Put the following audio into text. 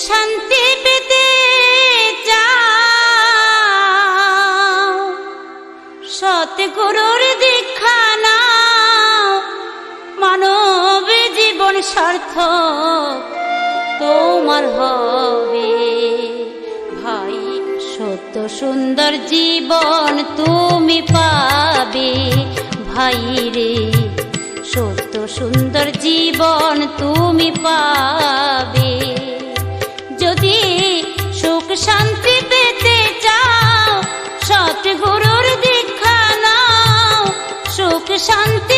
শান্তি পেতে চাও, সতগুরুর দীক্ষা নাও, মানব জীবন সার্থক তোমার হবে ভাই। সত্য সুন্দর জীবন তুমি পাবে ভাই রে, সত্য সুন্দর জীবন তুমি পাবে। যদি সুখ শান্তি পেতে চাও, সৎগুরুর দীক্ষা নাও, সুখ শান্তি